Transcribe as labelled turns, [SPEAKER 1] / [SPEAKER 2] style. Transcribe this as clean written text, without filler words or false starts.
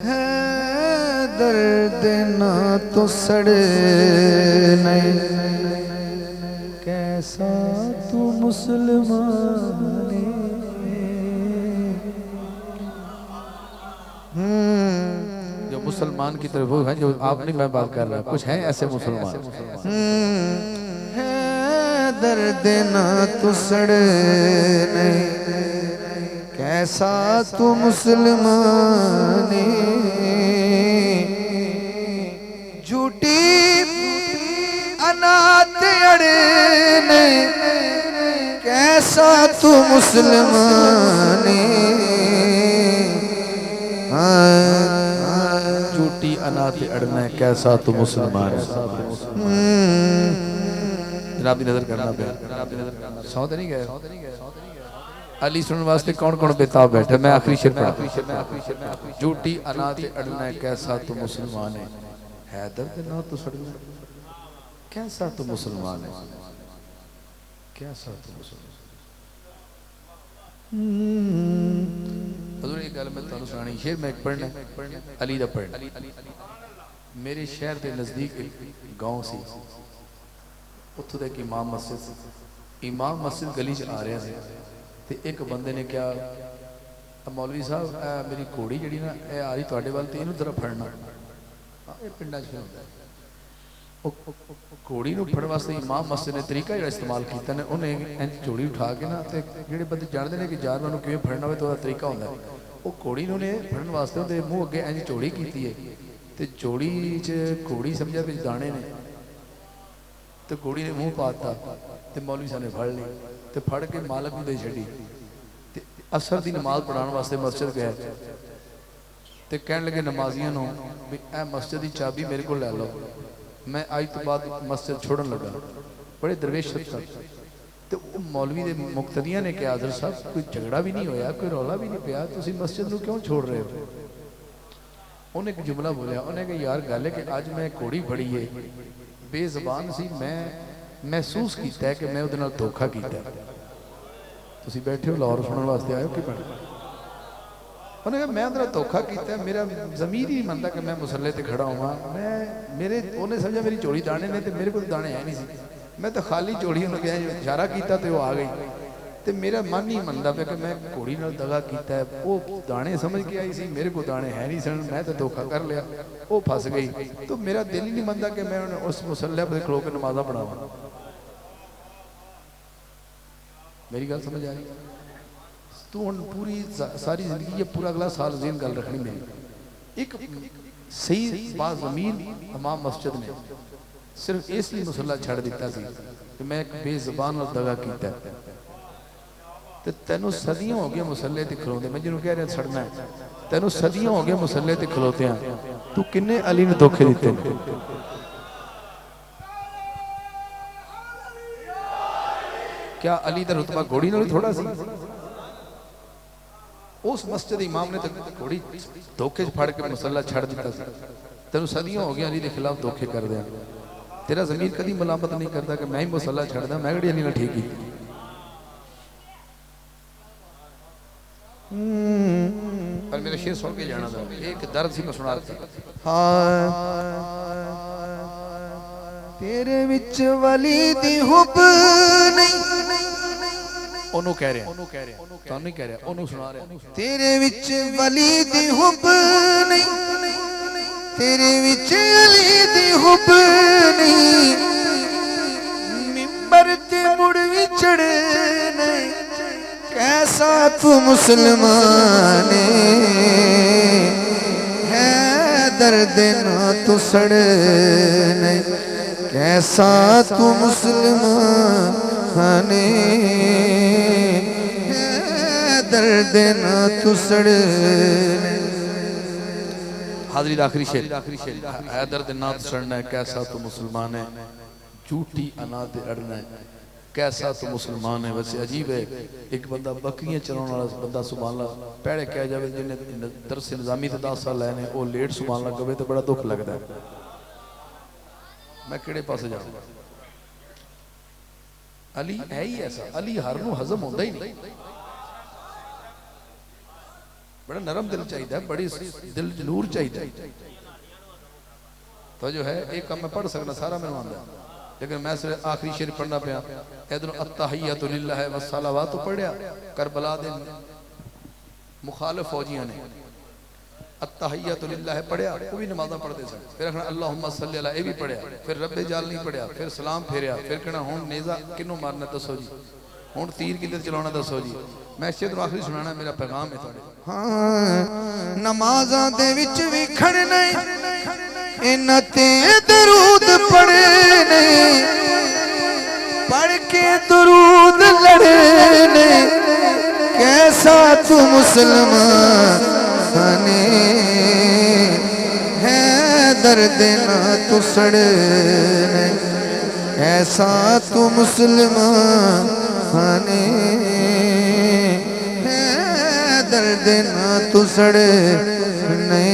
[SPEAKER 1] है दर्द ना तो सड़े नहीं, कैसा तू मुसलमान
[SPEAKER 2] जो मुसलमान की तरफ वो है, जो आप नहीं मैं बात कर रहा, कुछ हैं ऐसे मुसलमान।
[SPEAKER 1] है दर्द ना तो सड़े नहीं, कैसा तू मुसलमान झूठी अनाथ अड़े नहीं, कैसा तू मुसलमान
[SPEAKER 2] झूठी अनाथ अड़ना है, कैसा तू मुसलमान है। जनाब की नजर करना पे सौ तो नहीं गए। अली सुनने वास्ते कौन कौन बेताब बैठे। मैं आखिरी शेर पढ़ा। झूठी अनाथ अड़ना है, कैसा तू मुसलमान है दर्द ना तो सड़ना, कैसा तू मुसलमान है, कैसा तू मुसलमान। एक गल मैं तुहानू सुनानी, शेर मैं एक पढ़ना अली दा पढ़ना। मेरे शहर के नज़दीक एक गांव सी, उत्थों एक इमाम मस्जिद गली च आ रहा है ते एक बंदे ने क्या, मौलवी साहब मेरी घोड़ी जी ना आ रही तुहाडे वाल ते इहनू जरा फड़ना। ये पिंडां च होंदा है। घोड़ी नूं फड़न वास्ते इमाम मस्जिद ने तरीका जिहड़ा इस्तेमाल कीता ने, उन्हें इंज घोड़ी उठा के ना ते जिहड़े बंदे जानते हैं कि जानवर नूं किवें फड़ना होवे तो ओहदा तरीका होंदा है। वो घोड़ी नूं ने फड़न वास्ते उहदे मूँह अगे इंज चौड़ी कीती है ते चौड़ी च घोड़ी समझा विच दाने ने तो घोड़ी ने मूँह पाता ते मौलवी साहब ने फड़ ली ते फड़ के मालक नूं दे छड्डी ते असर दी नमाज पढ़ाने वास्ते मस्जिद गया ते कहण लगे नमाजियां नूं भी ए मस्जिद की चाबी मेरे को लै लो, मैं अज तो बाद मस्जिद छोड़न लगा। बड़े दरवेश तो मौलवी के मुक्तदियां ने कहा हज़रत साहब कोई झगड़ा भी नहीं होया, कोई रौला भी नहीं पिया, तुसीं मस्जिद नूं क्यों छोड़ रहे हो। उन्हें एक जुमला बोलिया, उन्हें कहा यार गल है कि अज मैं घोड़ी फड़ी है, बेज़बान सी, मैं महसूस किया कि मैं उहदे नाल धोखा किया। तुसीं बैठे हो लाहौर सुनने वास्ते आए हो कि पढ़। उन्हें कहा मैं उहदे नाल धोखा किया, मेरा ज़मीर ही नहीं मनता कि मैं मुसल्ले ते खड़ा हुआ। मैं मेरे उन्हें समझा मेरी चोड़ी दाने ने ते मेरे को दाने है नहीं सी, मैं तो खाली चोड़ी उन्हें कहा इशारा किया तो वो आ गई तो मेरा मन ही मनता पे कि मैं घोड़ी नाल दगा किया है। वो दाने समझ के आई सी, मेरे को दाने है नहीं सन, मैं तो धोखा कर लिया, वो फस गई। तो मेरा दिल ही नहीं मनता कि मैं उस मुसल्ले पर खलो के नमाजा पढ़ावा। मेरी गल समझ आ रही। तू हम पूरी सारी जिंदगी ये पूरा अगला साल जेन गल रखनी मेरी। एक सही बात ज़मीन इमाम मस्जिद ने सिर्फ इसलिए मुसल्ला छड़ दिता सी कि मैं एक बेज़बान और दगा किया। तो तेनों सदियों हो गया मुसल्ले ते खलोते, मैं जिन्होंने कह रहा सड़ना है, तेनों सदियों हो गया मुसल्ले ते खलोते हैं, तू किन्ने अली ने धोखे दिते। क्या अली का रुतबा घोड़ी नाल थोड़ा सी। उस मस्जिद इमाम ने तो घोड़ी धोखे फड़ के मुसल्ला छड़ दिता सी। तेनों सदियों हो गया अली के खिलाफ धोखे कर दिया। तेरा ज़मीर कभी मलामत नहीं करता कि मैं ही मुसल्ला छड़दा, मैं कड़ी अली नाल ठीक की। पर मेरा शेर सुन के जाना था, एक दर्द सी मैं सुना था।
[SPEAKER 1] तेरे विच वली दी हुब नहीं,
[SPEAKER 2] ओनू कह रहे हैं, तुहानू नहीं कह रहा, ओनू सुना रहे।
[SPEAKER 1] तेरे विच वली दी हुब नहीं, तेरे विच अली दी हुब नहीं, मिंबर ते मुड़ विचड़ नहीं, कैसा तू मुसलमान है दर्द ना तो सड़ नहीं, कैसा तू मुसलमान है दर्द ना तू सड़।
[SPEAKER 2] हाज़री आखिरी शेर है दर्द ना तो सड़ना है, कैसा तू मुसलमान है, झूठी अनाथ अड़ना है, कैसा तो मुसलमान है। वैसे अजीब है, एक बंदा बकरियां चलाने वाला बंदा सुभान अल्लाह पैड़े कह जाए जिन्हें दरस निज़ामी ते 10 साल लैने वो लेट सुभान अल्लाह कहे तो बड़ा दुख लगता है। मैं किहड़े पासे जाऊँ। अली है ही ऐसा, अली हर नूं हजम होंदा ही नहीं। बड़ा नरम दिल चाहिए, बड़ी दिल नूर चाहिए। तो जो है एक काम मैं पढ़ सकना सारा मैं आंदा, लेकिन मैं सिर्फ आखिरी शेर पढ़ना पिया। इधर अत्तहिय्यतु लिल्लाहि वस्सलावातु पढ़िया करबला दे मुखालिफ फौजियां ने अत्तहिय्यतु लिल्लाहि पढ़िया, वो भी नमाज़ा पढ़ते सन। फिर आखना अल्लाहुम्मा सल्ली अला, ये भी पढ़िया। फिर रब्बे जाल नहीं पढ़िया। फिर सलाम फेरिया। फिर कहना हुण नेज़ा किनू मारना दसो जी, हुण तीर किधर चलाना दसो जी। मैं इस तो आखिरी सुनाना, मेरा पैगाम है तुहाडे।
[SPEAKER 1] हाँ नमाज़ां दे विच भी खड़ना इन्हां ते दरूद पढ़ने, पढ़ के दरूद लड़ने। कैसा तू मुसलमान बने है दर्द ना तू सड़ने, ऐसा तू मुसलमान बने है दर्द ना तू सड़ने।